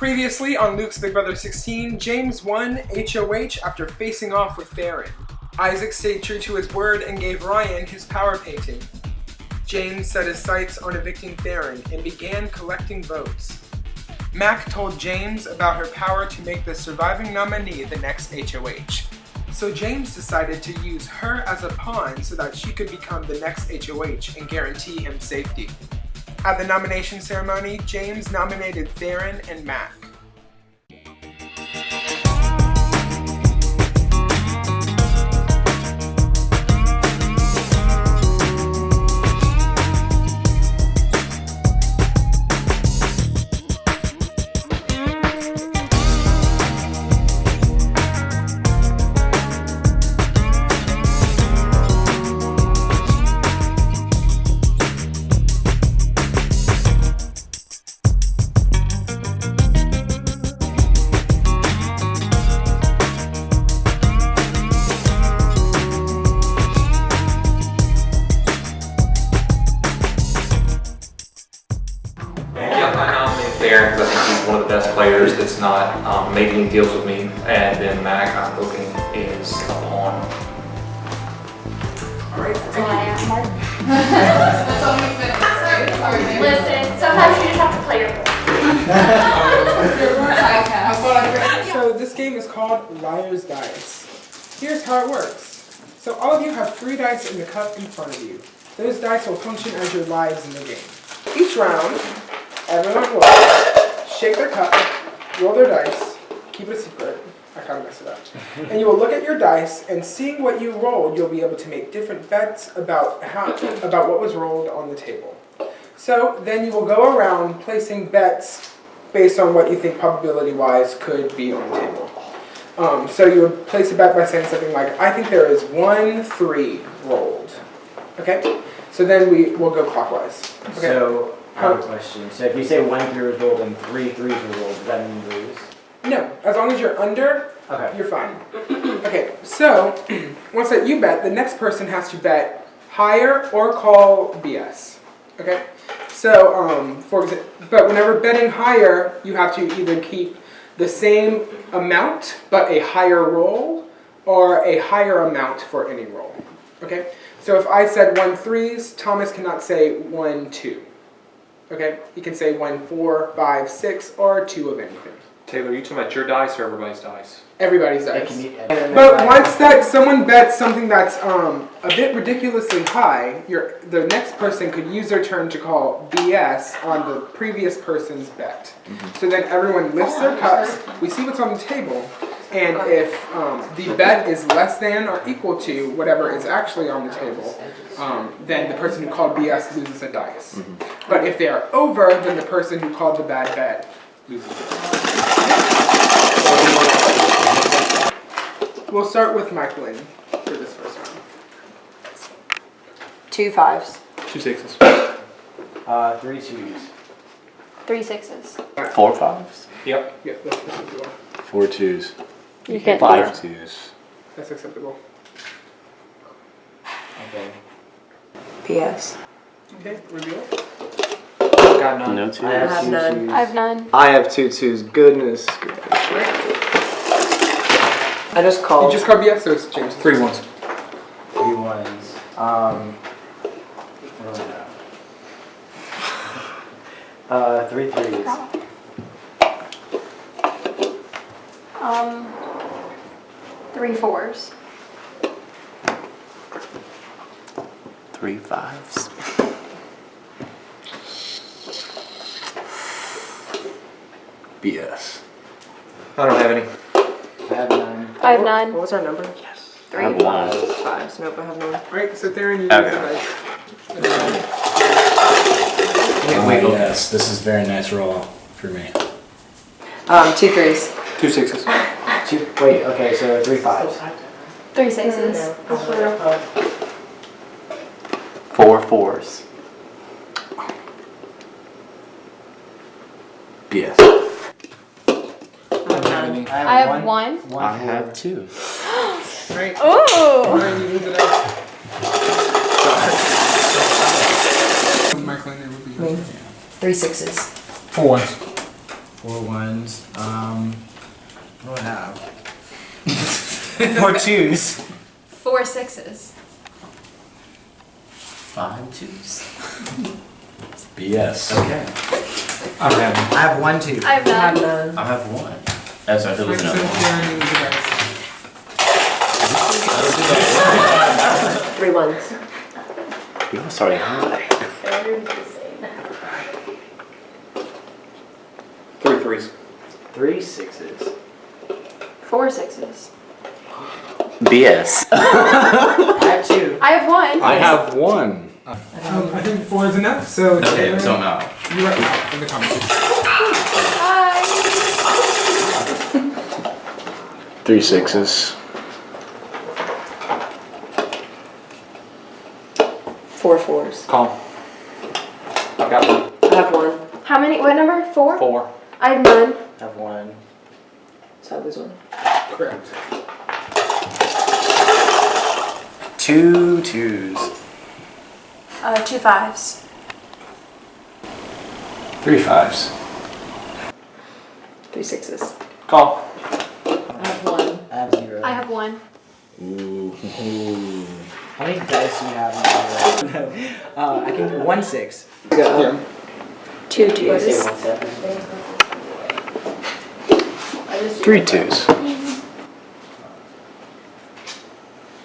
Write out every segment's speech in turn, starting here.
Previously on Luke's Big Brother 16, James won HOH after facing off with Theron. Isaac stayed true to his word and gave Ryan his power painting. James set his sights on evicting Theron and began collecting votes. Mac told James about her power to make the surviving nominee the next HOH. So James decided to use her as a pawn so that she could become the next HOH and guarantee him safety. At the nomination ceremony, James nominated Theron and Mac. Because I think he's one of the best players that's not making any deals with me. And then Mac, I'm looking, is a pawn. Alright, That's all I have, Mark. That's all we've been. Listen, sometimes you just have to play your role. So this game is called Liar's Dice. Here's how it works. So all of you have 3 dice in the cup in front of you. Those dice will function as your lives in the game. Each round, everyone will shake their cup, roll their dice, keep it a secret. I kind of messed it up. And you will look at your dice, and seeing what you rolled, you'll be able to make different bets about what was rolled on the table. So then you will go around placing bets based on what you think probability-wise could be on the table. So you would place a bet by saying something like, I think there is 1 3 rolled. Okay? So then we will go clockwise. Okay? So, I have a question. So if you say 1 3 was rolled and 3 3s were rolled, does that mean you lose? No, as long as you're under, Okay. you're fine. Okay, so once that you bet, the next person has to bet higher or call BS. Okay? So, for example, but whenever betting higher, you have to either keep the same amount but a higher roll, or a higher amount for any roll. Okay? So if I said 1 3s, Thomas cannot say 1 2. Okay? He can say 1 4 5 6 or 2 of anything. Taylor, are you talking about your dice or everybody's dice? Everybody's It dice. can be- But once that someone bets something that's a bit ridiculously high, the next person could use their turn to call BS on the previous person's bet. So then everyone lifts their cups, we see what's on the table, and if the bet is less than or equal to whatever is actually on the table, then the person who called BS loses a dice. But if they are over, then the person who called the bad bet loses a dice. We'll start with Michaelin for this first round. 2 5s. 2 6s. 3 2s. 3 6s. 4 5s? Yep. Yeah, that's acceptable. 4 2s. You get 5 2s. That's acceptable. Okay. PS. Okay, reveal. Got none. No I 2s. have two none. twos. I have none. I have 2 2s. Goodness gracious. I just You called. just called BS, so it's James. 3 1s. 3 1s. What do I have? 3 3s. 3 4s. 3 5s. BS. I don't have any. I have none. I have none. What was our number? Yes. 3 I have 1. 5s. Nope, I have none. Alright, so Theron, you use Okay. the dice. Yes, this is a very nice roll for me. 2 3s. 2 6s. Wait, okay, so 3 5s. 3 6s. 4 4s. BS. I have 1. I have 2. Right? Ooh! Ryan, you use the dice. Michaelin, it would be yours. Me. 3 6s. 4 1s. 4 ones. What do I have? 4 twos. 4 sixes. 5 twos. BS. Okay. I have 1 2. I have none. None. I have 1. That's right, there was So another one. Karen needs the dice. 3 ones. You're starting high. 3 threes. 3 sixes. 4 sixes. BS. I have 2. I have 1. I have 1. I think 4 is enough, so Okay, Taylor, so I'm out. you are out in the competition. Bye. 3 sixes. 4 fours. Call. I've got 1. I have 1. How many? What number? 4? 4. I have none. I have 1. So I lose 1. Correct. 2 twos. 2 fives. 3 5s. 3 sixes. Call. I have 1. I have 0. I have 1. Ooh. How many dice do you have in no. I can 1 6. Yeah. 2 twos. 3 twos.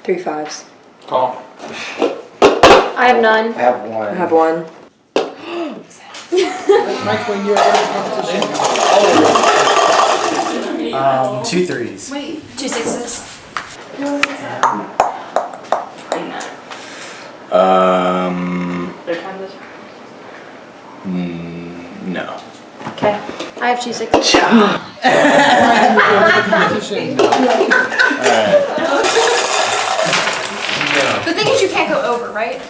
3 fives. Call. I have none. I have 1. I have 1. Mike, when you're in the competition. 2 threes. Wait. 2 sixes. No. Okay. I have 2 sixes. Competition. The thing is, you can't go over, right?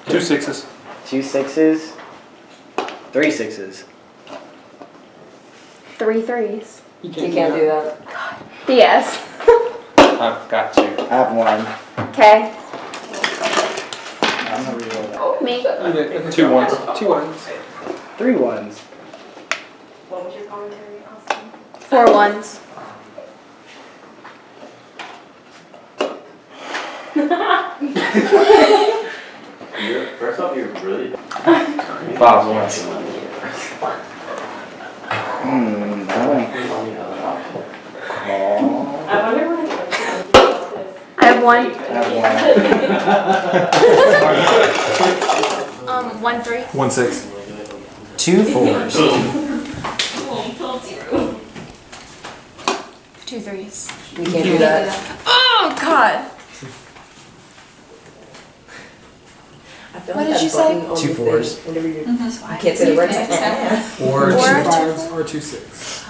2 sixes. 2 sixes. 3 sixes. 3 threes. You can't do that. Yes. I've got 2. I have 1. Okay. I'm gonna reroll that. Me. You did. Okay, 2 ones. 2 ones. 3 ones. 4 ones. First off, you're really... 5 ones. I have 1. I have 1. 1 3. 1 6. 2 4s. 2 threes. You can't do that. Oh God. I feel What like did you that say? button on 2 the fours. thing, whenever you can't say the words. Or 2 Or 5s or 2 6.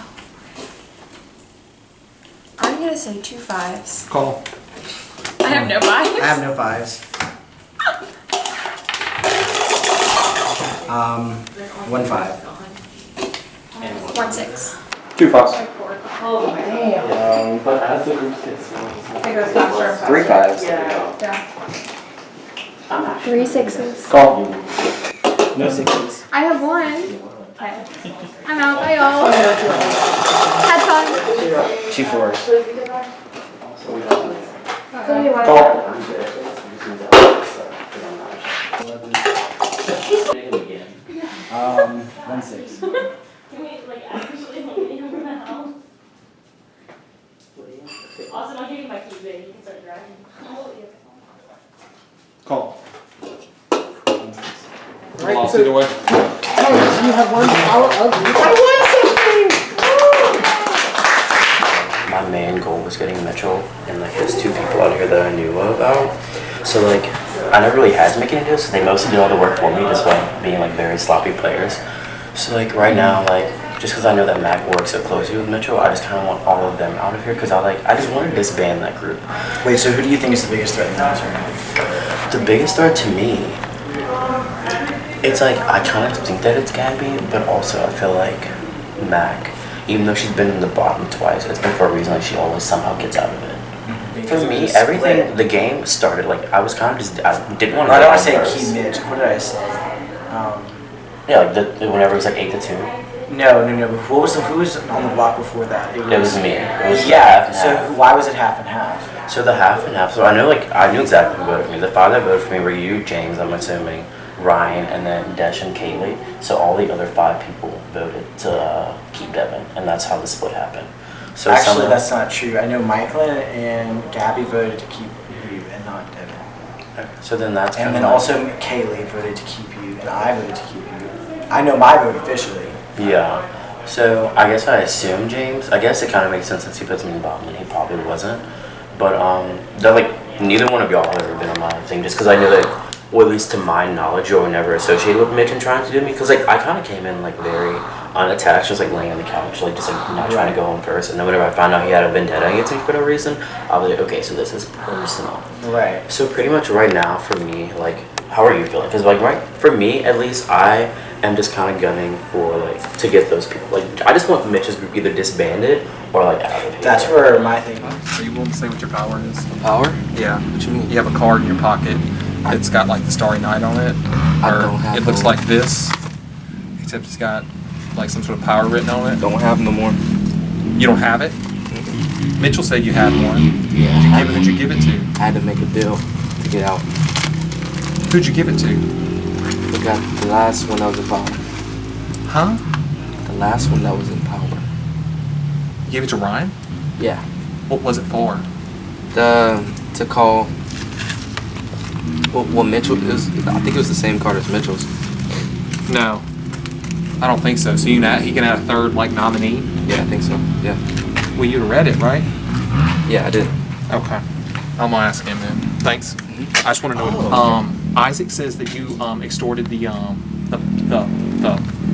I'm gonna say 2 fives. Call. I have no fives. I have no 5s. 1 5. 1 6. 2 5s. 3 5s. 3 sixes. Call. No 6s. I have 1. Okay. I'm out. Bye y'all. Had fun. 2 4s. Call. 1 6. Also, not giving my keys, baby. You can start driving. Call. Right, Lost so either way. Alex, you have 1 power of My main goal was getting Mitchell, and like there's 2 people out here that I knew about. So like I never really had to make any deals, so they mostly did all the work for me, despite being like very sloppy players. So like right now, like just because I know that Mac works so closely with Mitchell, I just kind of want all of them out of here because I just want to disband that group. Wait, so who do you think is the biggest threat in the house right now? The biggest threat to me, it's like I kind of think that it's Gabby, but also I feel like Mac, even though she's been in the bottom twice, it's been for a reason. Like she always somehow gets out of it. For me, everything, the game started like I was kind of just I didn't want to. I don't want to say key Mitch. What did I say? Yeah, like whenever it was like 8-2. No. What was who was on the block before that? It was me. It was Yeah. half and So half. why was it half and half? So the half and half. So I knew exactly who voted for me. The 5 that voted for me were you, James, I'm assuming, Ryan, and then Desh and Kaylee. So all the other 5 people voted to keep Devin, and that's how the split happened. So Actually, that's not true. I know Michael and Gabby voted to keep you and not Devin. So then that's And kinda then like- also Kaylee voted to keep you, and I voted to keep you. I know my vote officially. Yeah. So I guess I assume James. I guess it kind of makes sense since he puts me in the bottom, and he probably wasn't. But that like neither one of y'all have ever been on my thing, just because I know that, or at least to my knowledge, you were never associated with Mitch and trying to do me. Because like I kind of came in like very unattached, just like laying on the couch, like just like not trying to go home first. And then whenever I found out he had a vendetta against me for no reason, I was like, okay, so this is personal. Right. So pretty much right now for me, like, how are you feeling? Because like right for me at least, I am just kind of gunning for like to get those people. Like I just want Mitch's group either disbanded or like out of here. That's where my thing is. Are you willing to say what your power is? Power? Yeah. What you mean? You have a card in your pocket. It's got like the Starry Night on it. I Or don't have it looks one. like this, except it's got like some sort of power written on it. Don't have no more. You don't have it? Mitchell said you had one. Yeah. Who'd you give it to? I had to make a deal to get out. Who'd you give it to? We got the last one that was in power. Huh? The last one that was in power. You gave it to Ryan? Yeah. What was it for? To call. Well, Mitchell is. I think it was the same card as Mitchell's. No. I don't think so. So he can add a third like nominee? Yeah, I think so. Yeah. Well, you read it, right? Yeah, I did. Okay. I'm gonna ask him then. Thanks. I just want to know. Isaac says that you extorted the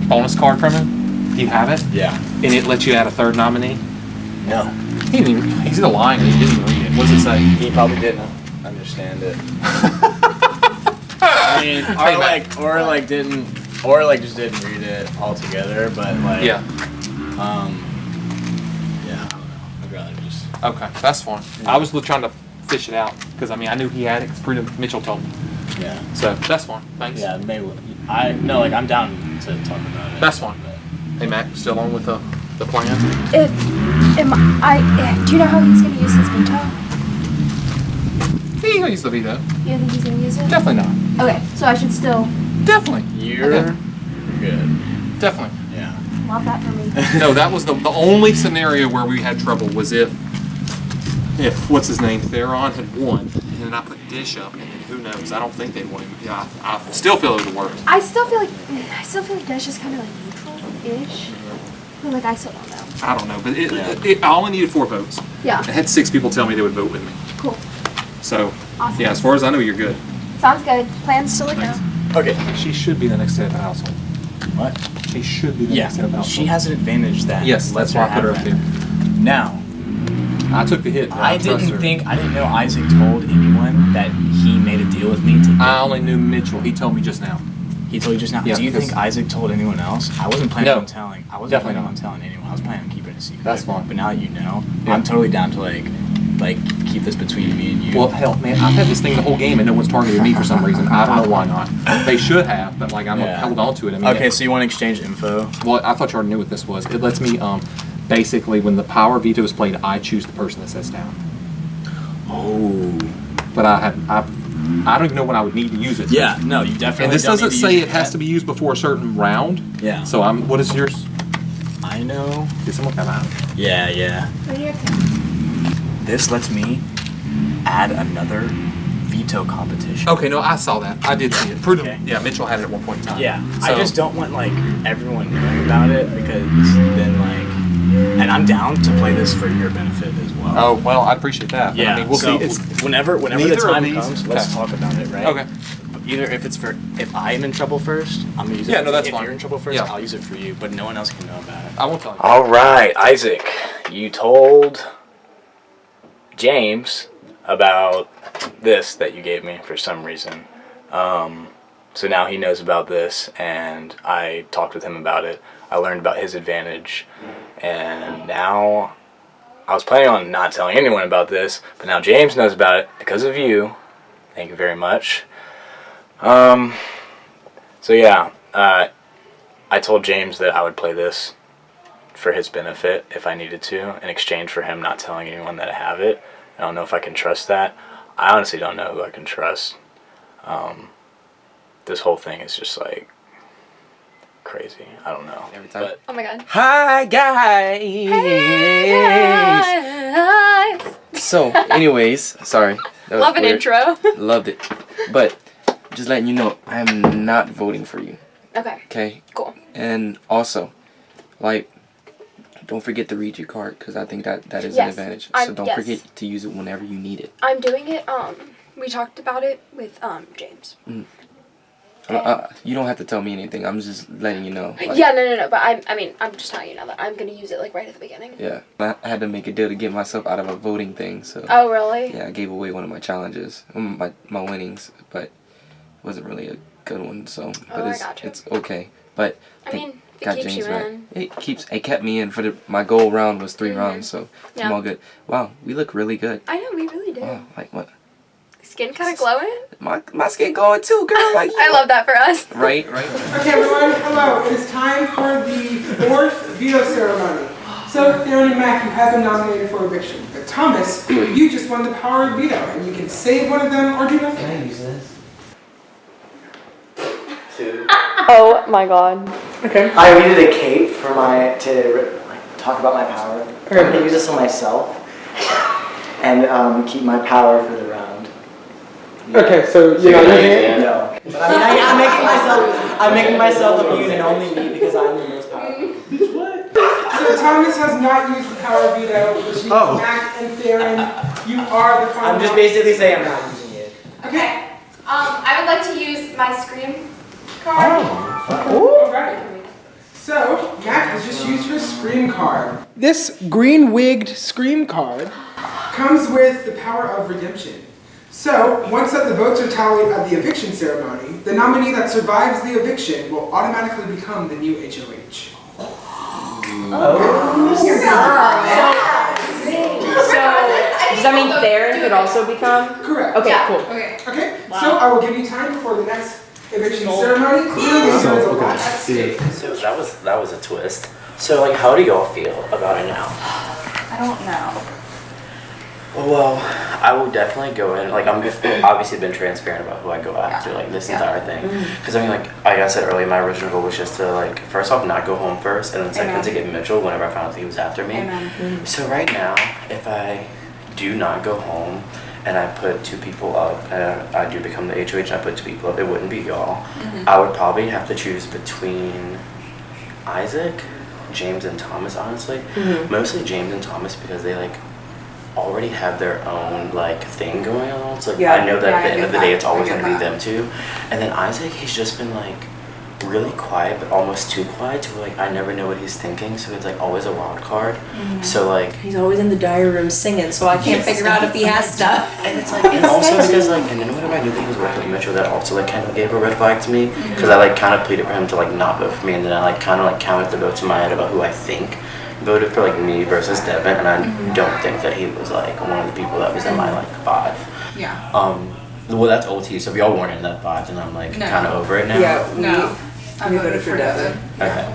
bonus card from him. Do you have it? Yeah. And it lets you add a third nominee. No. He didn't even, he's either lying or he didn't even read it. What does it say? He probably didn't understand it. I mean, or just didn't read it altogether. But like, Yeah. Yeah, I don't know. I'd rather just. Okay, that's fine. I was trying to fish it out because I mean I knew he had it because Mitchell told me. Yeah. So that's fine. Thanks. Yeah, maybe. I'm down to talk about it. That's fine. Hey Mac, still on with the plan? Do you know how he's gonna use his veto? He gonna use the veto. You think he's gonna use it? Definitely not. Okay, so I should still Definitely. You're good. Definitely. Yeah. love that for me. No, that was the only scenario where we had trouble was if what's his name, Theron had won, and then I put Dish up, and then who knows? I don't think they'd won him. Yeah, I still feel it would work. I still feel like Dash is kind of like neutral-ish. But like I still don't know. I don't know, but I only needed 4 votes. Yeah. I had 6 people tell me they would vote with me. Cool. So, Awesome. yeah, as far as I know, you're good. Sounds good. Plans still look Thanks. good. Okay. She should be the next head of the household. What? She should be the next head of the household. She has an advantage that. Yes, that's why I put her up there. Now, I took the hit. I didn't know Isaac told anyone that he made a deal with me to. I only knew Mitchell. He told me just now. He told you just now. Yeah, Do you think because- Isaac told anyone else? I wasn't planning No. on telling. I wasn't Definitely planning on not. telling anyone. I was planning on keeping it a secret. That's fine. But now that you know, Yeah. I'm totally down to like keep this between me and you. Well, hell, man, I've had this thing the whole game and no one's targeted me for some reason. I don't know why not. They should have, but like I'm Yeah. held on to it. I mean, Okay, so you want to exchange info? well, I thought you already knew what this was. It lets me basically when the power veto is played, I choose the person that sits down. Oh. But I don't even know when I would need to use it. Yeah. No, you definitely. And this don't doesn't need to say use it has that. to be used before a certain round. Yeah. So what is yours? I know. Did someone come out? Yeah. Yeah. Right here. This lets me add another veto competition. Okay, no, I saw that. I did see it. Okay. Yeah, Mitchell had it at one point in time. Yeah, So, I just don't want like everyone knowing about it because then and I'm down to play this for your benefit as well. Oh well, I appreciate that. But, Yeah, I mean, we'll so see. It's whenever the neither of time these- comes, let's okay. talk about it, right? Okay. Either if I'm in trouble first, I'm gonna use it. Yeah, for no, that's you. fine. If you're in trouble first, Yeah. I'll use it for you, but no one else can know about it. I won't tell you. All right, Isaac, you told James about this that you gave me for some reason. So now he knows about this, and I talked with him about it. I learned about his advantage, and now I was planning on not telling anyone about this, but now James knows about it because of you. Thank you very much. So yeah, I told James that I would play this for his benefit if I needed to, in exchange for him not telling anyone that I have it. I don't know if I can trust that. I honestly don't know who I can trust. This whole thing is just like crazy. I don't know. Every time. But Oh my god. Hi guys. So, anyways, sorry. That was Love an weird. intro. Loved it. But just letting you know, I'm not voting for you. Okay. Okay. Cool. And also, like, don't forget to read your card because I think that is an Yes. advantage. I'm- So don't yes. forget to use it whenever you need it. I'm doing it. We talked about it with James. You don't have to tell me anything. I'm just letting you know. Like, Yeah, no. But I'm just telling you now that I'm gonna use it like right at the beginning. Yeah. I had to make a deal to get myself out of a voting thing. So. Oh really? Yeah, I gave away one of my challenges, my winnings, but it wasn't really a good one. So, but I got you. it's okay. But I mean, if it got keeps James you back. in. It kept me in for my goal round was 3 rounds, so Yeah. I'm all good. Wow, we look really good. I know we really do. Wow, like what? Skin kind of glowing. My skin glowing too, girl. Like I love that for us. right. Okay, everyone, hello. It is time for the 4th veto ceremony. So, Theron and Mac, you have been nominated for eviction. But Thomas, you just won the power of veto, and you can save one of them or do nothing. Can I use this? Oh my god. Okay. I needed a cape for to talk about my power. I'm gonna use this on myself and keep my power for the round. Okay, so you're not using it? No. But I mean, I'm making myself immune and only me because I'm the most powerful. So Thomas has not used the power of veto, which means Mac and Theron, you are the final. I'm just basically saying I'm not using it. Okay. I would like to use my scream card. Alright. So, Mac has just used her Scream card. This green-wigged Scream card comes with the power of redemption. So, once that the votes are tallied at the eviction ceremony, the nominee that survives the eviction will automatically become the new HOH. So, does that mean Theron could also become? Correct. Okay, cool. Okay, so I will give you time before the next eviction ceremony. Clearly, there is a lot at stake. So that was a twist. So like, how do y'all feel about it now? I don't know. Well, I will definitely go in. Like, I'm obviously been transparent about who I go after, like this entire thing. Because I mean, like I said earlier, my original goal was just to like first off not go home first, and then second to get Mitchell whenever I found out that he was after me. So right now, if I do not go home and I put 2 people up, and I do become the HOH, and I put 2 people up, it wouldn't be y'all. I would probably have to choose between Isaac, James, and Thomas. Honestly, mostly James and Thomas because they like already have their own like thing going on. So like, I know that at the end of the day it's always going to be them 2. And then Isaac, he's just been like really quiet, but almost too quiet to where, like I never know what he's thinking. So it's like always a wild card. So like He's always in the diary room singing, so I can't figure out if he has stuff. and it's like and also because like and then whenever I knew that he was working with Mitchell, that also like kind of gave a red flag to me because I like kind of pleaded for him to like not vote for me, and then I like kind of like counted the votes in my head about who I think voted for like me versus Devin, and I don't think that he was like one of the people that was in my like 5. Yeah. Well, that's OT. So if y'all weren't in that 5, then I'm like kind of over it now. I voted for Devin. Okay.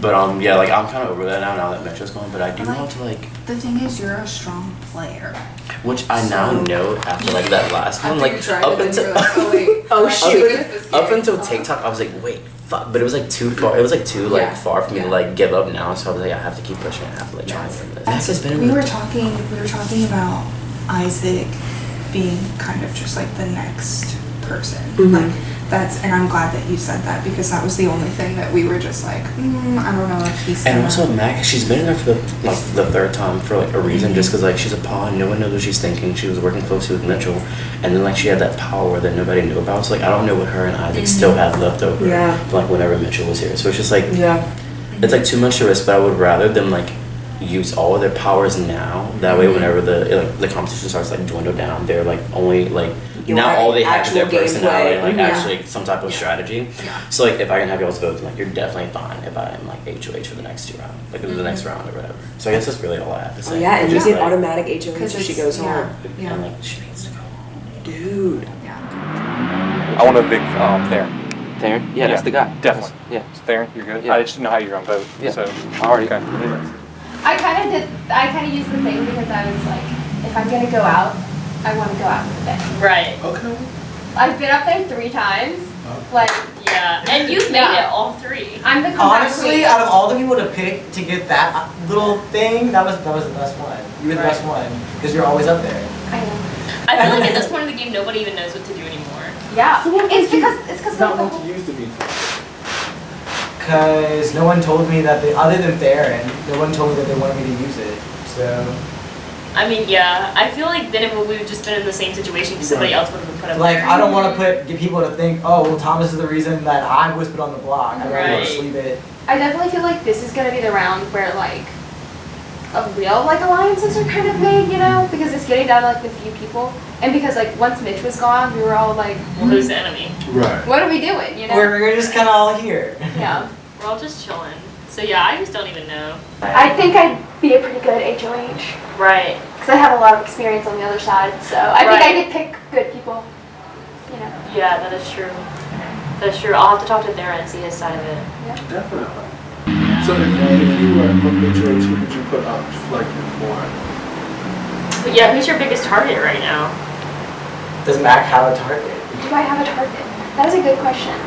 But yeah, like I'm kind of over that now that Mitchell's gone. But I do want to like. The thing is, you're a strong player. Which I now know after like that last one, like up until up until TikTok, I was like, wait, fuck. But it was like too far. It was like too like far for me to like give up now. So I was like, I have to keep pushing. I have to like try and win this. We were talking about Isaac being kind of just like the next person. Like and I'm glad that you said that because that was the only thing that we were just like, I don't know if he's. And also Mac, she's been in there for the 3rd time for like a reason, just because like she's a pawn, no one knows what she's thinking. She was working closely with Mitchell, and then like she had that power that nobody knew about. So like I don't know what her and Isaac still had left over. Like whenever Mitchell was here, so it's just like it's like too much to risk. But I would rather them like use all of their powers now. That way, whenever the competition starts like dwindle down, they're like only like. Now all they have is their personality and like actually some type of strategy. So like if I can have y'all's votes, like you're definitely fine if I'm like HOH for the next 2 rounds, like the next round or whatever. So I guess that's really all I have to say. And you just, get like, automatic HOH if she goes home. And like she needs to go home. Dude. I want to evict there. Theron? Yeah, that's the guy. Definitely. Yeah. Theron, you're good. Yeah. I just didn't know how you're gonna vote. Yeah. So Alrighty. okay. I kind of used the thing because I was like, if I'm gonna go out, I want to go out with a bang. Right. Okay. I've been up there 3 times. Like, Yeah. And you've made it all 3. I'm the comeback Honestly, queen. out of all the people to pick to get that little thing, that was the best one. You were the best one because you're always up there. I know. I feel like at this point in the game, nobody even knows what to do anymore. Yeah. It's because Not like, one to use the veto. Because no one told me that other than Theron, no one told me that they wanted me to use it. So, I mean, yeah. I feel like then we would have just been in the same situation because somebody else would have been put up like, there. I don't want to get people to think, oh, well, Thomas is the reason that I was put on the block. I'd rather Right. just leave it. I definitely feel like this is gonna be the round where like a real like alliances are kind of made, you know, because it's getting down to like the few people, and because like once Mitch was gone, we were all like, Well, who's the enemy? Right. what are we doing, you know? We're just kind of all here. Yeah. We're all just chilling. So yeah, I just don't even know. I think I'd be a pretty good HOH Right. because I have a lot of experience on the other side, so I think I could pick good people, you know. Yeah, that is true. That's true. I'll have to talk to Theron and see his side of it. Definitely. So if you were a HOH, who would you put up like before? But yeah, who's your biggest target right now? Does Mac have a target? Do I have a target? That is a good question.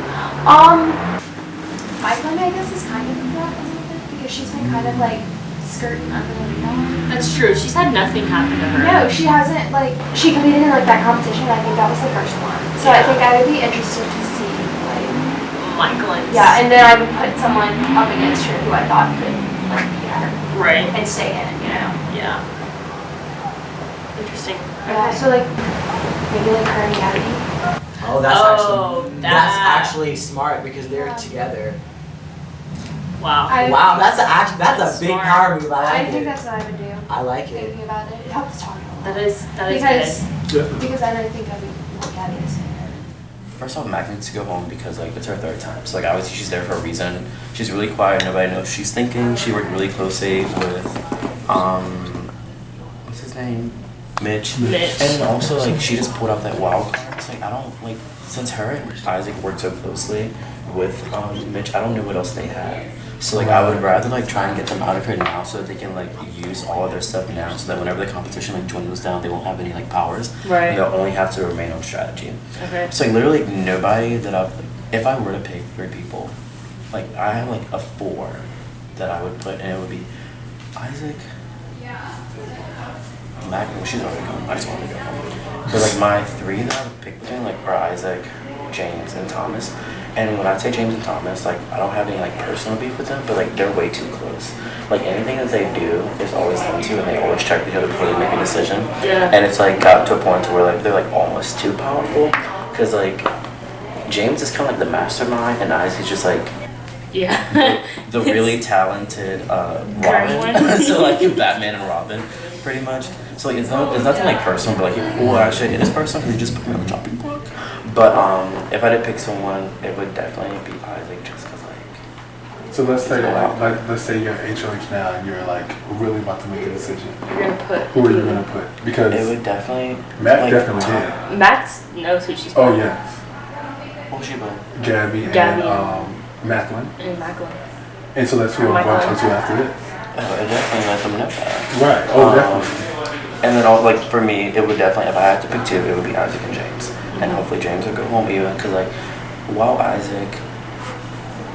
Michael, I guess, is kind of that a little bit because she's been kind of like skirting under the radar. That's true. She's had nothing happen to her. No, she hasn't, like, she competed in, like, that competition, I think that was the first one. So I think I would be interested to see, like... Michael and... Yeah, and then I would put someone up against her who I thought could, like, beat her. Right. And stay in, you know? Yeah. Interesting. Yeah, so, like, maybe, like, her and Gabby. Oh, that. that's actually smart because they're together. Wow. Wow, that's a big smart. power move. I like I it. think that's what I would do. I like it. Thinking about it. It helps talk a lot. That is Because good. because then I think I would want Gabby to say it. First off, Mac needs to go home because like it's her 3rd time. So like obviously she's there for a reason. She's really quiet. Nobody knows she's thinking. She worked really closely with what's his name, Mitch. Mitch. And also like she just pulled out that wild card. It's like I don't like since her and Isaac worked so closely with Mitch. I don't know what else they have. So like I would rather like try and get them out of here now so that they can like use all of their stuff now so that whenever the competition like dwindles down they won't have any like powers. Right. And they'll only have to remain on strategy. Okay. So like literally nobody that I've if I were to pick 3 people, like I have like a 4 that I would put and it would be Isaac, Mac, well, she's already gone. I just wanted to go home. But like my 3 that I would pick between like are Isaac, James, and Thomas. And when I say James and Thomas, like I don't have any like personal beef with them, but like they're way too close. Like anything that they do is always them two, and they always check each other before they make a decision. Yeah. And it's like got to a point to where like they're like almost too powerful, because like James is kind of like the mastermind, and Isaac's just like Yeah. the really talented One. Robin. So like Batman and Robin, pretty much. So like it's nothing like personal, but like well actually it is personal because he just put me on the chopping block. But if I did pick someone, it would definitely be Isaac, just because like. So let's say let's say you're HOH now and you're like really about to make a decision. You're gonna put. Who are you gonna put? Because it would definitely. Matt like, definitely did. Max knows who she's Oh putting. yes. What was she put? Gabby and Macklin. And Macklin. And so that's who I'm going to after this. Oh, it definitely let them know that. Right. Oh, definitely. And then all like for me, it would definitely if I had to pick 2, it would be Isaac and James. And hopefully James would go home even because like while Isaac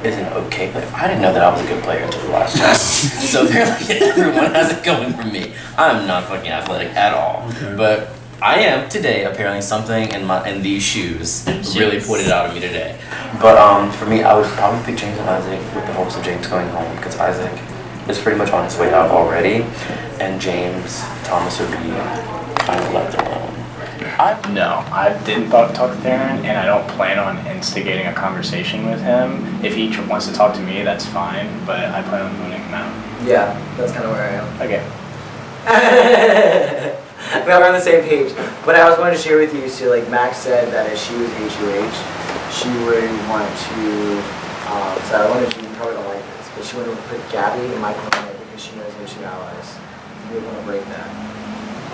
is an okay player, I didn't know that I was a good player until the last time. So they're like everyone has it going for me. I'm not fucking athletic at all. Okay. But I am today. Apparently something in these shoes really put it out of me today. But for me, I would probably pick James and Isaac with the hopes of James going home because Isaac is pretty much on his way out already, and Thomas would be kind of left alone. No, I didn't talk to Theron, and I don't plan on instigating a conversation with him. If he wants to talk to me, that's fine, but I plan on voting him out. Yeah, that's kind of where I am. Okay. We're on the same page. But I was going to share with you, so like Max said that if she was HOH, she would want to, so I wanted you probably don't like this, but she would put Gabby and Michael in it because she knows they're 2 allies. You would want to break that.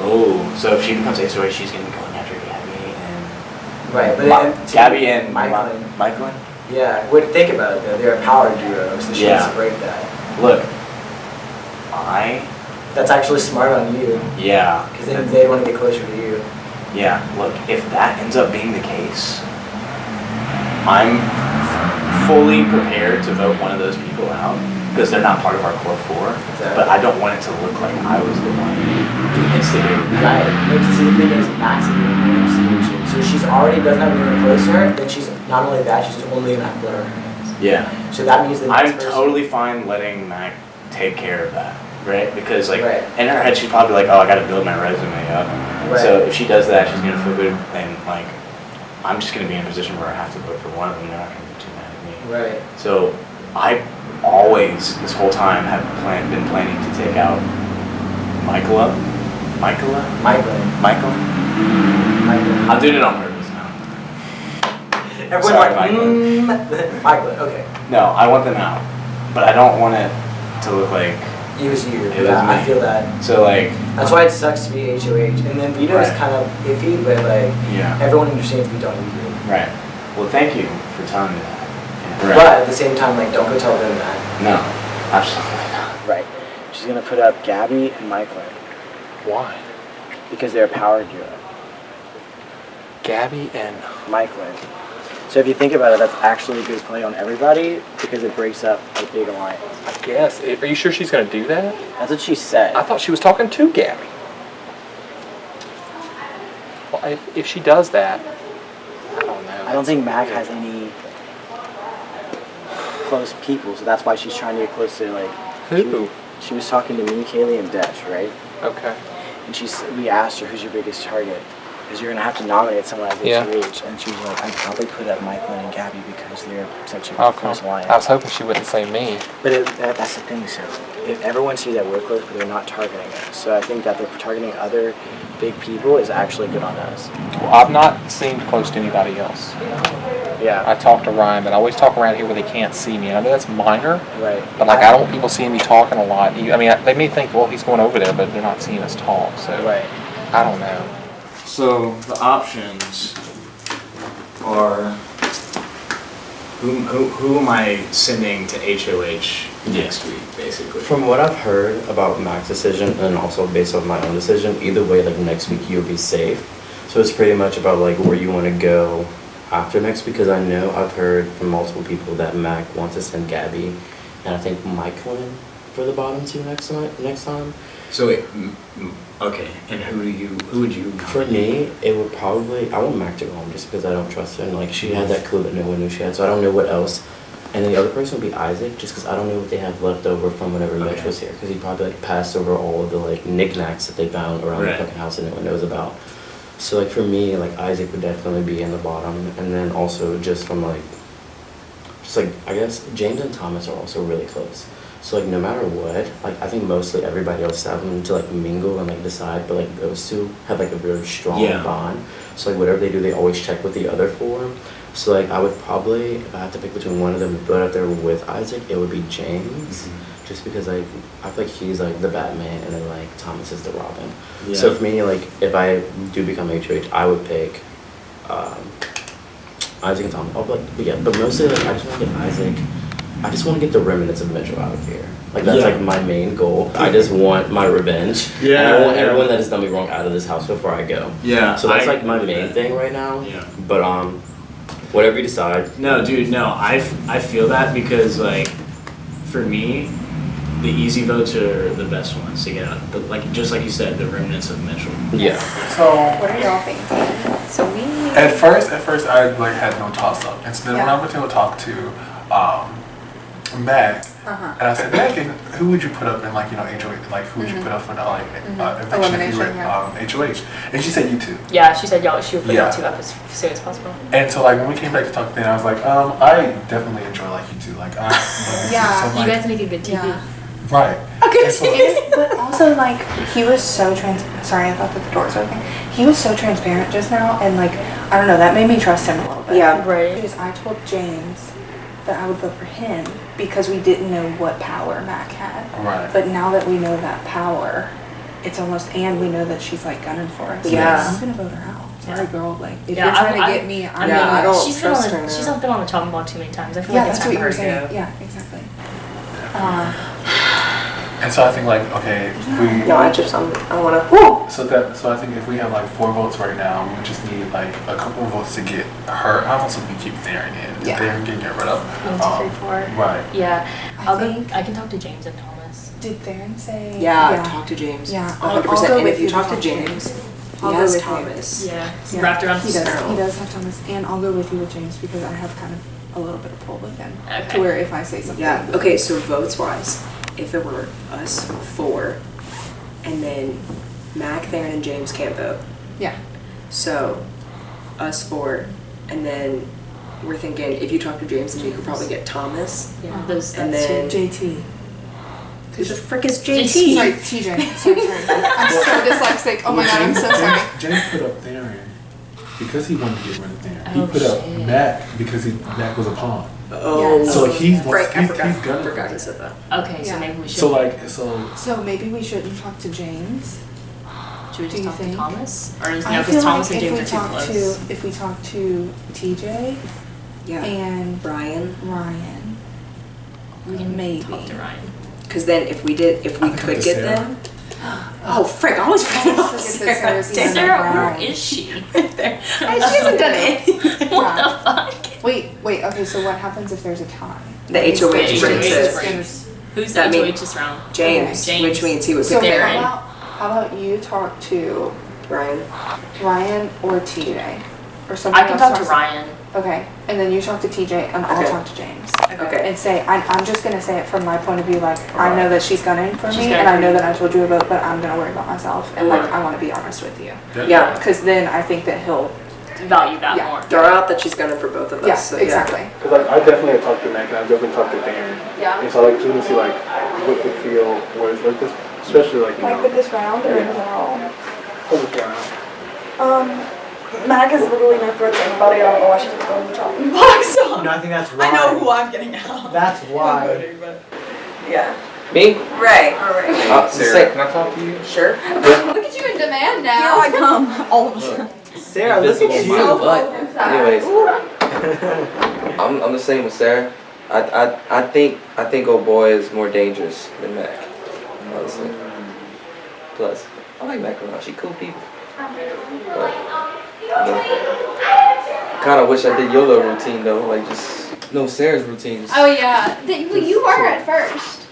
Oh, so if she becomes HOH, she's gonna be going after Gabby and Right, but Gabby and Michael. Michaelin. Yeah, think about it though. They're a power duo, so she needs to break that. Look, That's actually smart on you. Yeah. Because then they want to get closer to you. Yeah, look, if that ends up being the case, I'm fully prepared to vote one of those people out because they're not part of our core four. Exactly. But I don't want it to look like I was the one who instigated. Right. But see, the thing is, Max is doing the instigation. So she's already doesn't have anyone closer. Then she's not only that, she's only gonna have blood on her hands. Yeah. So that means that I'm totally fine letting Mac take care of that, right? Because like in her head, she's probably like, oh, I got to build my resume up. Right. So if she does that, she's gonna feel good, and like, I'm just gonna be in a position where I have to vote for one of them. They're not gonna be too mad at me. Right. So I always, this whole time, have been planning to take out Michael. I'm doing it on purpose now. Everyone's Sorry, like, Michael. Okay. No, I want them out, but I don't want it to look like it was you. It was me. I feel that. So like, that's why it sucks to be HOH. And then veto is kind of iffy, but like everyone understands we don't need it. Right. Well, thank you for telling me that. Yeah. But at the same time, like, don't go tell them that. No, absolutely not. Right. She's gonna put up Gabby and Michael. Why? Because they're a power duo. Gabby and Michael. So if you think about it, that's actually a good play on everybody because it breaks up a big alliance. I guess. Are you sure she's going to do that? That's what she said. I thought she was talking to Gabby. Well, if she does that, I don't know. I don't think Mac has any close people, so that's why she's trying to get close to like. Who? She was talking to me, Kaylee, and Desh, right? Okay. And we asked her, "Who's your biggest target?" Because you're gonna have to nominate someone as HOH, and she was like, "I'd probably put up Michael and Gabby because they're such a close alliance." I was hoping she wouldn't say me. But that's the thing, so if everyone sees that we're close, but they're not targeting us. So I think that they're targeting other big people is actually good on us. Well, I've not seemed close to anybody else. Yeah. I talk to Ryan, but I always talk around here where they can't see me. And I know that's minor. Right. But like, I don't want people seeing me talking a lot. I mean, they may think, well, he's going over there, but they're not seeing us talk. So right. I don't know. So the options are who am I sending to HOH next week, basically? From what I've heard about Mac's decision and also based on my own decision, either way, like next week you'll be safe. So it's pretty much about like where you want to go after next week, because I know I've heard from multiple people that Mac wants to send Gabby and I think Michael for the bottom two next time. So wait, okay, and who would you nominate? For me, it would probably, I want Mac to go home just because I don't trust her, and like she had that clue that no one knew she had, so I don't know what else. And then the other person would be Isaac, just because I don't know what they have left over from whenever Mitch was here, because he probably like passed over all of the like knickknacks that they found around the fucking house and no one knows about. So like for me, like Isaac would definitely be in the bottom, and then also just from like, I guess James and Thomas are also really close. So like no matter what, like I think mostly everybody else have them to like mingle and like decide, but like those two have like a very strong bond. So like whatever they do, they always check with the other four. So like I would probably, if I had to pick between one of them to put out there with Isaac, it would be James. Just because like I feel like he's like the Batman and then like Thomas is the Robin. Yeah. So for me, like if I do become HOH, I would pick Isaac and Thomas. But mostly like I just want to get Isaac. I just want to get the remnants of Mitchell out of here. Like that's like my main goal. I just want my revenge. Yeah. And I want everyone that has done me wrong out of this house before I go. Yeah. So that's like my main thing right now. Yeah. But whatever you decide. No, dude, no. I feel that because like for me, the easy votes are the best ones to get out. But like just like you said, the remnants of Mitchell. Yeah. So what are y'all thinking? So we At first I like had no toss up. And so then when I went to go talk to Meg, and I said, Meg, who would you put up in like HOH? Like who would you put up for the eviction if you were HOH? And she said you two. Yeah, she said she would put y'all two up as soon as possible. And so like when we came back to talk, then I was like, I definitely enjoy like you two. Like I love you two. So, you guys make a good TV. Yeah. Right. Okay. But also like he was so sorry, I thought that the door was open. He was so transparent just now, and like I don't know, that made me trust him a little bit. Yeah, right. Because I told James that I would vote for him because we didn't know what power Mac had. Right. But now that we know that power, it's almost, and we know that she's like gunning for us. Yeah. I'm gonna vote her out. sorry, girl. Like, if Yeah, you're trying to I- get me, I'm Yeah, I don't she's been trust on her the, she's now. been on the chopping block too many times. I feel Yeah, like it's that's what time you for were her to saying. go. Yeah, exactly. And so I think like, okay, we. No, I wanna. Woo! So I think if we have like 4 votes right now, we would just need like a couple of votes to get her out, so we can keep Theron in. Yeah. Theron can get rid of. 1, 2, 3, 4. Right. Yeah, I think- I can talk to James and Thomas. Did Theron say? Yeah, talk to James. Yeah, 100%. go And with if you to talk to James, he I'll go has with you. Thomas. Yeah, it's Yeah, wrapped around he his does. girl. He does have Thomas, and I'll go with you with James because I have kind of a little bit of pull with him. Okay. To where if I say something. Yeah. Okay. So votes wise, if it were us 4, and then Mac, Theron, and James can't vote. Yeah. So us 4, and then we're thinking if you talk to James, then you could probably get Thomas. Yeah, those. And that's then JT. who the frick is JT? JT? Sorry, TJ. Sorry. I'm so dyslexic. Oh my god, I'm so sorry. James put up Theron because he wanted to get rid of Theron. Oh, He put up shit. Mac because Mac was a pawn. Oh, Yeah. So he's Frank, I forgot gonna. he said that. Okay, so Yeah. maybe we should. So maybe we shouldn't talk to James. Should we do just you talk to think? Thomas? Or is I no, feel because Thomas like and if James we are too talk close. if we talk to TJ Yeah. and Ryan. Ryan, We can maybe. talk to Ryan. Because then if we I could could get Sarah. them. Oh frick! I always forget about Look at Sarah. Sarah's Damn. email. Sarah, where Ryan. is she? She hasn't done anything. What the fuck? Wait. Okay. So what happens if there's a tie? The HOH James breaks is it. breaks. Who's That the mean- HOH this round? James, James. which means he would So pick Theron. how about you talk to Ryan. Ryan or TJ or something? I can talk to Ryan. Okay, and then you talk to TJ and I'll Okay. talk to James. Okay. And say, I'm just gonna say it from my point of view, like, I know that she's gunning for She's me, gunning and I for know you. that I told you about, but I'm gonna worry about myself, and like, Right. I wanna be honest with you. Yeah. Cause then I think that he'll, Value that Yeah. more. Throw out that she's gunning for both of us. yeah, so, exactly. Because like I definitely have talked to Mac and I've definitely talked to Theron. Yeah. And so like just to see like what the feel was like this, especially like you know. this round or in general? for this round. Mac has literally no threat to anybody. I don't know why she's going to the chopping block. So No, I think that's why. I know who I'm getting out. That's why. voting, but yeah. Me? Right. All right. Sarah, can I talk to you? Sure. Look at you in demand Here now. I come. All of a sudden. Sarah, look at you. So But anyways, I'm the same with Sarah. I think old boy is more dangerous than Mac. Honestly. Plus, I like Mac around. She cool people. But, kind of wish I did your little routine though, like just no Sarah's routines. Oh yeah, well, you were at first,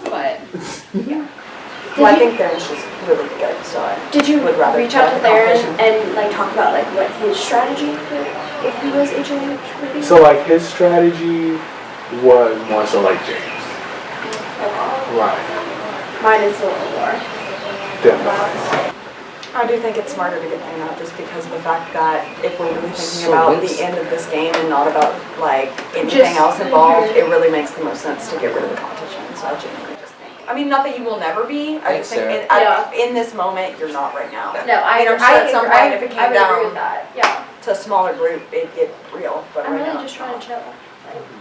but yeah. Well, I think Theron's just really good, so I Did you would rather reach out to have a Theron competition. and like talk about like what his strategy for if he was HOH would be? So like his strategy was more so like James. Right. Mine is a little more. Definitely. I do think it's smarter to get Theron out just because of the fact that if we're really thinking So about when's- the end of this game and not about like anything else involved, it really makes the most sense to get rid of the competition. So I genuinely just think. I mean, not that you will never be. I Thanks, just think Sarah. in this moment, you're not right now. No, I mean, I'm sure at some agree. point if it I came would agree with down that. Yeah. to a smaller group, it'd get real. But I'm right really now, just it's trying not. to chill.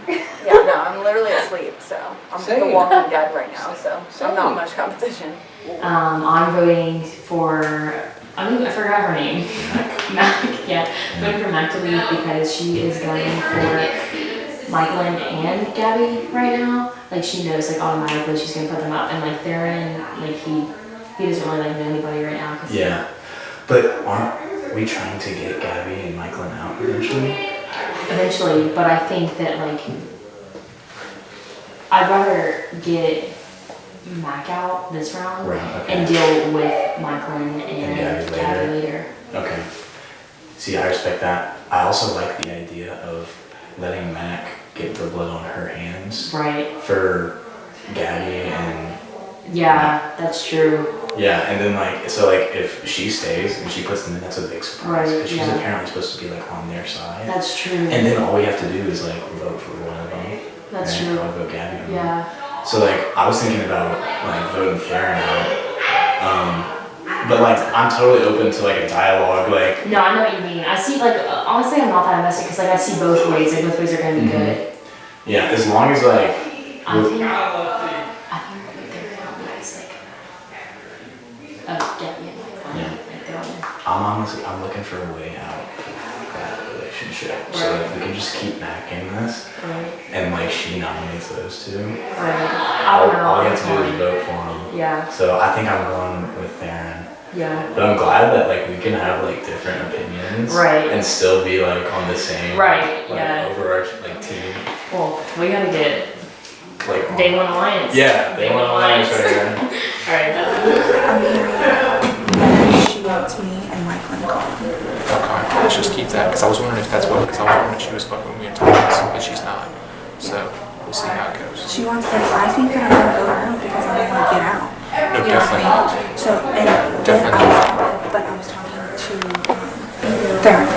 Yeah, no, I'm literally asleep, so I'm the Same. walking dead right now, so I'm not Same. much competition. I'm voting for, I forgot her name. Mac, yeah. Voting for Mac to leave because she is going for Michaelin and Gabby right now. Like she knows like automatically she's gonna put them up, and like Theron, like he doesn't really like know anybody right now. Yeah, but aren't we trying to get Gabby and Michaelin out eventually? Eventually, but I think that like I'd rather get Mac out this round Right, okay. and deal with Michaelin and Gabby Gabby later. Okay. See, I respect that. I also like the idea of letting Mac get the blood on her hands Right. for Gabby and Yeah, that's true. yeah, and then like so like if she stays and she puts them in, that's a big surprise Right, because she's yeah. apparently supposed to be like on their side. That's true. And then all we have to do is like vote for one of them. That's and true. I'll vote Gabby. on them. Yeah. So like I was thinking about like voting Theron out, but like I'm totally open to like a dialogue. Like No, I know what you mean. I see, like, honestly, I'm not that invested because, like, I see both ways. Like, both ways are going to be good. yeah, as long as like I think right there would be nice, like, Gabby and Michael. Yeah. Like, they're on there. I'm looking for a way out of that relationship. So if we can just keep Mac in this, and like she nominates those two, all you have to do is vote for them. Yeah. So I think I'm going with Theron. Yeah. But I'm glad that like we can have like different opinions, and still be like on the same, overarching like team. Well, we gotta get like Day One Alliance. Yeah, Day One Alliance right here. Alright, I'm hearing she wants me and Michael and Colin. Okay, let's just keep that, because I was wondering if that's what, because I was wondering if she was fucking with me and Thomas, but she's not. So, we'll see how it goes. She wants, and I think that I'm gonna vote her out because I don't want to get out. No, You know definitely what I not. mean? So, and then I was talking to Theron,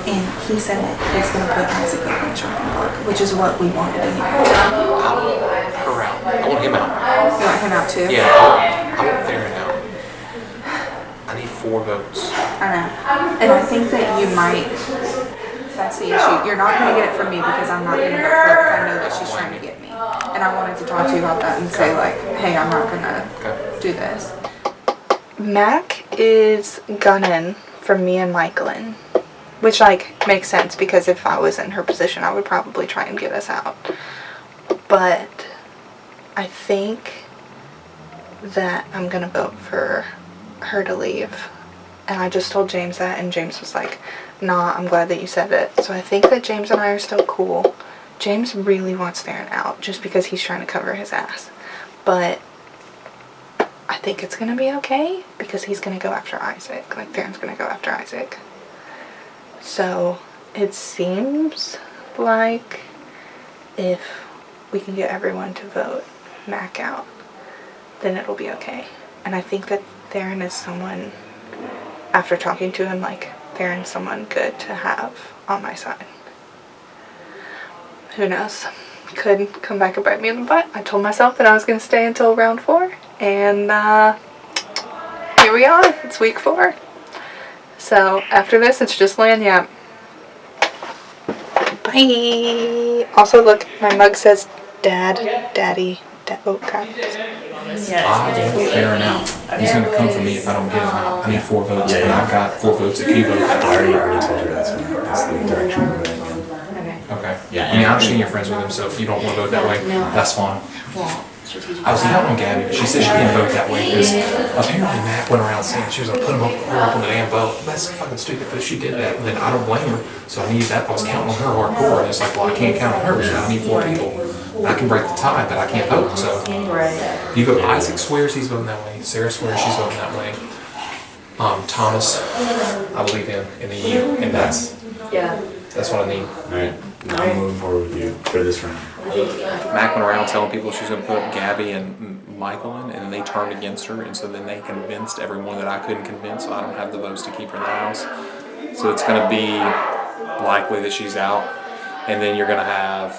and he said that he's gonna put Isaac back on the chopping block, which is what we wanted to hear. I want her out. I want him out. You want him out too? Yeah, I want Theron out. I need 4 votes. I know. And I think that you might, that's the issue. You're not going to get it from me because I'm not going to vote for her because I know that she's trying to get me. And I wanted to talk to you about that and say like, hey, I'm not going to do this. Mac is gunning for me and Michaelin, which like makes sense because if I was in her position, I would probably try and get us out. But I think that I'm going to vote for her to leave. And I just told James that, and James was like, nah, I'm glad that you said it. So I think that James and I are still cool. James really wants Theron out just because he's trying to cover his ass. But I think it's going to be okay because he's going to go after Isaac. Like, Theron's going to go after Isaac. So it seems like if we can get everyone to vote Mac out, then it'll be okay. And I think that Theron is someone, after talking to him, like, Theron's someone good to have on my side. Who knows? Could come back and bite me in the butt. I told myself that I was going to stay until round 4, and here we are. It's week 4. So after this, it's just Lanyap. Bye! Also, look, my mug says Dad, Daddy, oh crap. I want Theron out. He's going to come for me if I don't get him out. I need 4 votes, and I've got 4 votes if you vote. I already told her that's the direction we're going in. Okay. Yeah. I mean, I understand you're friends with him, so if you don't want to vote that way, that's fine. I was out on Gabby, but she said she didn't vote that way because apparently Matt went around saying she was going to put her up on the damn vote. That's fucking stupid, but if she did that, then I don't blame her. So I needed that. I was counting on her hardcore, and it's like, well, I can't count on her, so I need 4 people. I can break the tie, but I can't vote. So you vote. Isaac swears he's voting that way. Sarah swears she's voting that way. Thomas, I believe in the you, and that's what I need. All right. Now I'm moving forward with you for this round. Mac went around telling people she's going to put Gabby and Michael in, and then they turned against her, and so then they convinced everyone that I couldn't convince, so I don't have the votes to keep her in the house. So it's going to be likely that she's out, and then you're going to have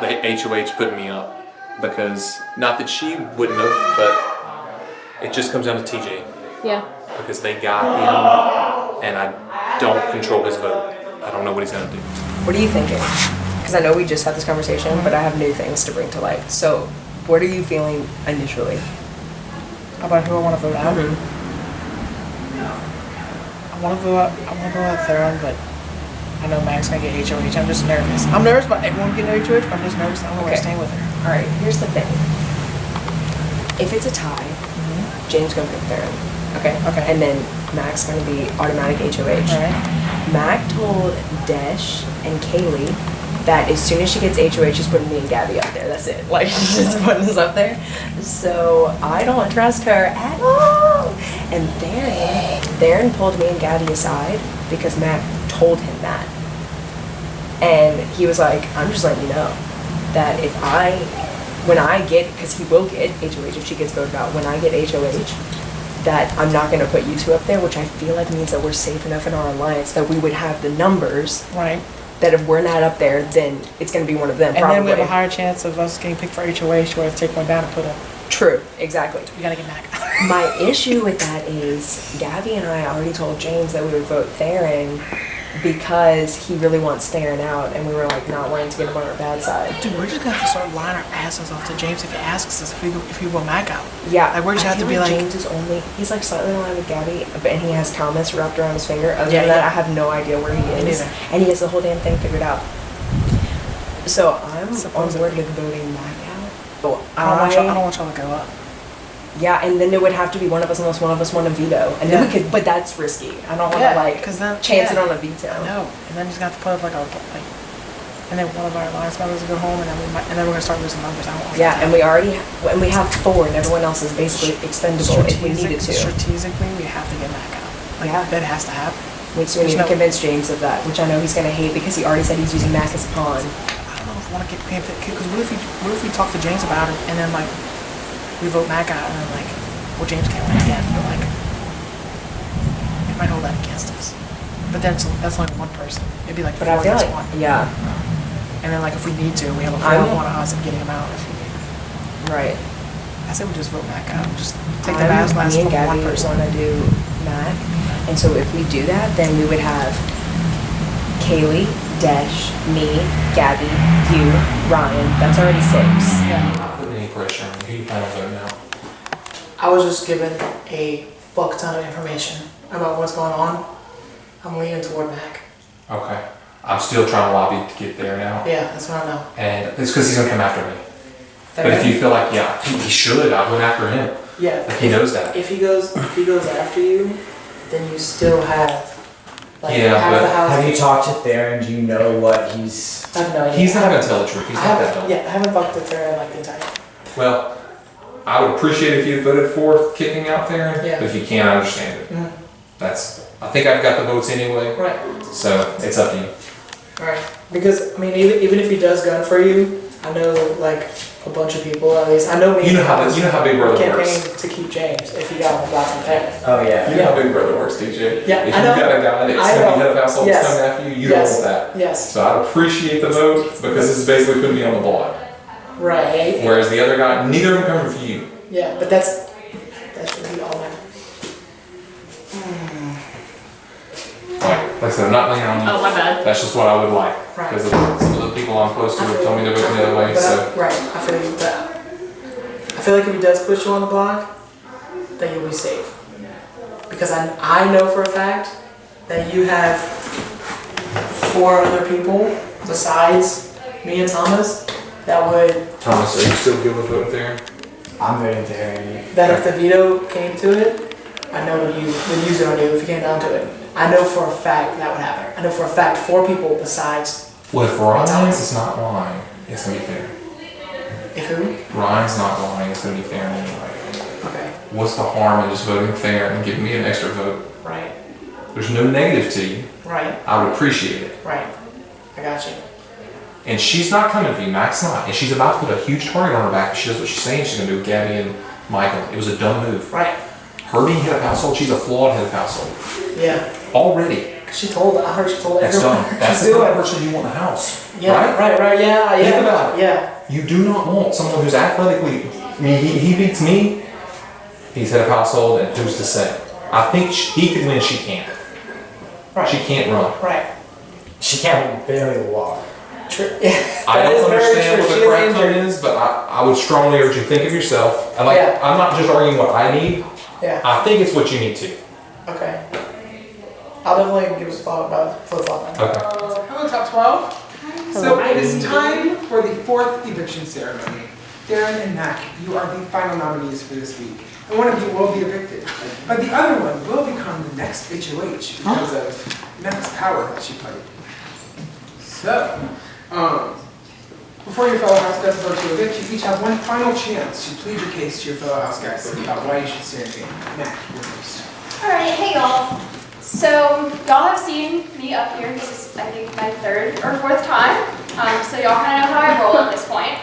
the HOH putting me up, because, not that she wouldn't have, but it just comes down to TJ. Yeah. Because they got him, and I don't control his vote. I don't know what he's going to do. What are you thinking? Because I know we just had this conversation, but I have new things to bring to light. So, what are you feeling initially? About who I want to vote out? I want to vote out Theron, but I know Mac's gonna get HOH. I'm just nervous. I'm nervous about everyone getting HOH, but I'm just nervous. I don't know where to stand with her. All right. Here's the thing. If it's a tie, James gonna pick Theron. Okay. Okay. And then Mac's gonna be automatic HOH. All right. Mac told Desh and Kaylee that as soon as she gets HOH, she's putting me and Gabby up there. That's it. Like, she's just putting us up there. So I don't trust her at all. And Theron pulled me and Gabby aside because Mac told him that. And he was like, I'm just letting you know that when I get, because he will get HOH if she gets voted out, when I get HOH, that I'm not going to put you 2 up there, which I feel like means that we're safe enough in our alliance that we would have the numbers. Right. That if we're not up there, then it's going to be one of them. And probably. then we have a higher chance of us getting picked for HOH, where take one down and put up. True, exactly. We gotta get back. My issue with that is Gabby and I already told James that we would vote Theron because he really wants Theron out, and we were like not wanting to get him on our bad side. Dude, we're just gonna have to start lying our asses off to James if he asks us if we will Mac out. Yeah, like we're just have to be like James is only he's like slightly aligned with Gabby, and he has Thomas wrapped around his finger. Other Yeah, than that, yeah. I have no idea where he Me is, neither. and he has the whole damn thing figured out. So I'm on board with voting Mac out. So I don't want y'all to go up. Yeah, and then it would have to be one of us unless one of us want to veto, and then we could. But that's risky. I don't want to chance it on a veto. No, and then he's gonna have to put up and then one of our alliance members will go home, and then we're gonna start losing numbers. I don't want Yeah, that. and we have 4, and everyone else is basically expendable if we needed to. Strategically, we have to get Mac out. That has to happen. We need to convince James of that, which I know he's gonna hate because he already said he's using Mac as a pawn. I don't know if I want to get paid because what if we talk to James about it, and then we vote Mac out, and then well, James can't win again, but it might hold that against us. But that's only one person. It'd be 4 But I feel against like 1. yeah. And then if we need to, we have a 4-1 odds of getting him out if we need. Right. I say we just vote Mac out. Just take Me the last and from Gabby one person. want to do Mac, and so if we do that, then we would have Kaylee, Desh, me, Gabby, you, Ryan. That's already 6. Not putting any pressure on you. Who you plan on voting out? I was just given a fuck ton of information about what's going on. I'm leaning toward Mac. Okay. I'm still trying to lobby to get there now. Yeah, that's what I know. And it's because he's going to come after me. But if you feel like, yeah, he should, I went after him. Yeah. He knows that. If he goes after you, then you still have Yeah, half but the house. Have you talked to Theron? Do you know what he's... I have no idea. He's not going to tell the truth. He's not that dumb. Yeah, I haven't talked to Tara the entire. Well, I would appreciate if you voted for kicking out there. Yeah. But if you can't, I understand it. Mhm. I think I've got the votes anyway. Right. So it's up to you. Right. Because even if he does gun for you, I know a bunch of people at least. I know me. You know how Big Brother campaign works. to keep James if he got on the block from Tara. Oh yeah. You know how Big Brother works, DJ. Yeah, If I you've know. got a guy that's I going to know. be head of household Yes. coming after you, you Yes. don't want that. Yes. So I'd appreciate the vote because this is basically putting me on the block. Right. Whereas the other guy, neither of them coming for you. Yeah, but that's really all that. Like I said, I'm not laying on you. Oh, my bad. That's just what I would like. Right. Because some of the people I'm close to have told me to vote the other way. So Right, I feel like if he does put you on the block, then you'll be safe. Because I know for a fact that you have 4 other people besides me and Thomas that would, Thomas, are you still good with voting there? I'm voting Theron. that if the veto came to it, I know what you would use it on you if it came down to it. I know for a fact that would happen. I know for a fact 4 people besides. Well, if Ryan's is not lying, it's going to be fair. If who? Ryan's not lying, it's going to be fair anyway. Okay. What's the harm in just voting fair and giving me an extra vote? Right. There's no negative to you. Right. I would appreciate it. Right. I got you. And she's not coming for you, Mac's not. And she's about to put a huge target on her back. She does what she's saying she's going to do with Gabby and Michael. It was a dumb move. Right. Her being head of household, she's a flawed head of household. Yeah. Already. I heard she told That's everyone. dumb. That's the kind of person you want in the house. Yeah, right, yeah, yeah. Think about it. Yeah. You do not want someone who's athletically, I mean, he beats me, he's head of household, and who's to say? I think he could win, she can't. Right. She can't run. Right. She can't barely walk. True. Yeah. I don't understand what the She crap is ton injured. is, but I would strongly urge you to think of yourself. And Yeah. I'm not just arguing what I need, Yeah. I think it's what you need too. Okay. I'll definitely give us a thought about flip-flopping. Okay. Hello, top 12. So it is time for the 4th eviction ceremony. Theron and Mac, you are the final nominees for this week. And one of you will be evicted. But the other one will become the next HOH because of Mac's power that she played. So, before your fellow house guests vote to evict, you each have one final chance to plead your case to your fellow house guests about why you should stay in the game. Mac, you're first. Alright, hey y'all. So, y'all have seen me up here. This is, I think, my 3rd or 4th time. So y'all kind of know how I roll at this point.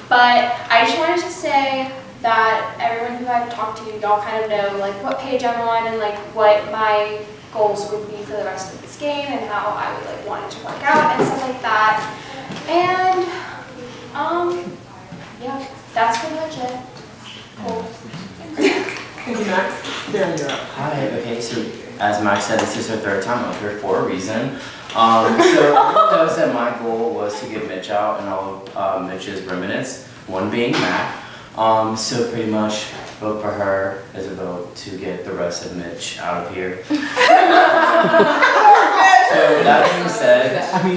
But I just wanted to say that everyone who I've talked to, y'all kind of know what page I'm on and what my goals would be for the rest of this game and how I would want it to work out and stuff like that. And yeah, that's pretty much it. Cool. Thank you, Mac. Theron, you're up. Hi, okay, so as Max said, this is her 3rd time up here for a reason. So everyone knows that my goal was to get Mitch out and all of Mitch's remnants, one being Mac. So pretty much vote for her as a vote to get the rest of Mitch out of here. So that being said, I'm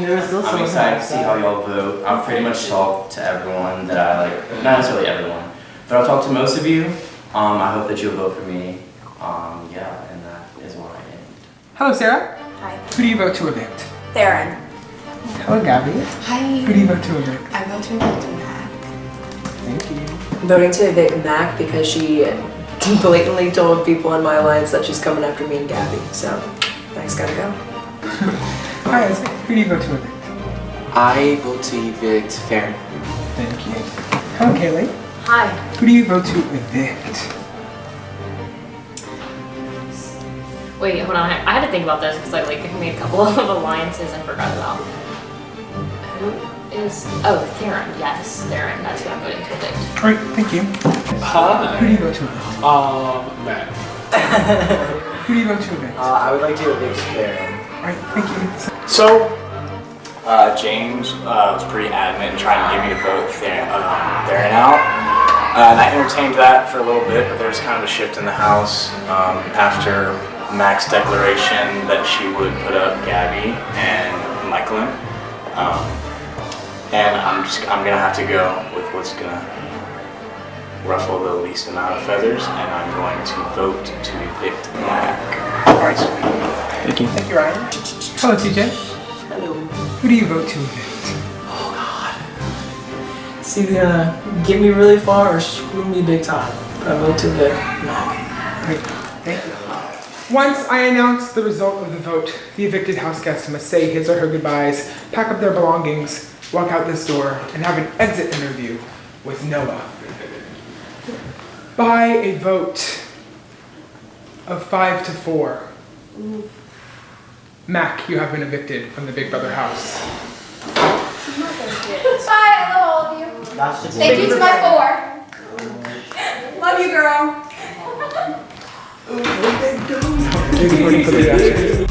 excited to see how y'all vote. I'll pretty much talk to everyone that I like, not necessarily everyone, but I'll talk to most of you. I hope that you'll vote for me. Yeah, and that is where I end. Hello, Sarah. Hi. Who do you vote to evict? Theron. Hello, Gabby. Hi. Who do you vote to evict? I vote to evict Mac. Thank you. I'm voting to evict Mac because she blatantly told people in my alliance that she's coming after me and Gabby. So, Mac's gotta go. Hi, Isaac. Who do you vote to evict? I vote to evict Farron. Thank you. Hello, Kaylee. Hi. Who do you vote to evict? Wait, hold on. I had to think about this because I made a couple of alliances I forgot about. Who is? Oh, Theron. Yes, Theron. That's who I'm voting to evict. All right, thank you. Hi. Who do you vote to evict? Matt. Who do you vote to evict? I would like to evict Theron. All right, thank you. So, James was pretty adamant in trying to get me to vote Theron out. And I entertained that for a little bit, but there was kind of a shift in the house after Mac's declaration that she would put up Gabby and Michaelin. And I'm gonna have to go with what's gonna ruffle the least amount of feathers, and I'm going to vote to evict Mac. Alright, Thank you. Thank you, Ryan. Hello, TJ. Hello. Who do you vote to evict? Oh God. It's either gonna get me really far or screw me big time. But I vote to evict Mac. Great, thank you. Once I announce the result of the vote, the evicted house guest must say his or her goodbyes, pack up their belongings, walk out this door, and have an exit interview with Noah. By a vote of 5 to 4, Mac, you have been evicted from the Big Brother house. Bye, I love all of you. Thank you to my 4. Love you, girl. Are you recording for the reaction?